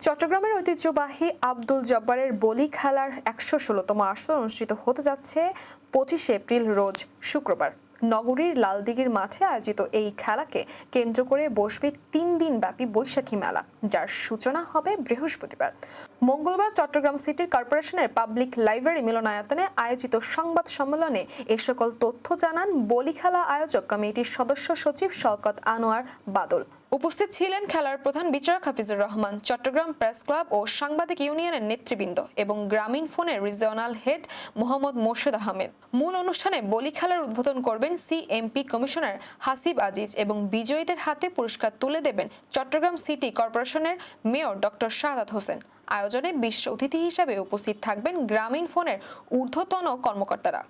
চট্টগ্রামের ঐতিহ্যবাহী আব্দুল জব্বারের বলি খেলার ১১৬তম আসর অনুষ্ঠিত হতে যাচ্ছে ২৫ এপ্রিল রোজ শুক্রবার। নগরীর লালদিঘির মাঠে আয়োজিত এই খেলাকে কেন্দ্র করে বসবে ৩ দিনব্যাপী বৈশাখী মেলা, যার সূচনা হবে বৃহস্পতিবার। মঙ্গলবার চট্টগ্রাম সিটি কর্পোরেশনের পাবলিক লাইব্রেরি মিলনায়তনে আয়োজিত সংবাদ সম্মেলনে এ সকল তথ্য জানান বলি খেলা আয়োজক কমিটির সদস্য সচিব শওকত আনোয়ার বাদল। উপস্থিত ছিলেন খেলার প্রধান বিচারক হাফিজুর রহমান, চট্টগ্রাম প্রেস ক্লাব ও সাংবাদিক ইউনিয়নের নেতৃবৃন্দ এবং গ্রামীণ ফোনের রিজিওনাল হেড মোহাম্মদ মোর্শেদ আহমেদ। মূল অনুষ্ঠানে বলি খেলার উদ্বোধন করবেন সিএমপি কমিশনার হাসিব আজিজ এবং বিজয়ীদের হাতে পুরস্কার তুলে দেবেন চট্টগ্রাম সিটি কর্পোরেশনের মেয়র ডক্টর শাহাদাত হোসেন। আয়োজনে বিশেষ অতিথি হিসেবে উপস্থিত থাকবেন গ্রামীণ ফোনের ঊর্ধ্বতন কর্মকর্তারা।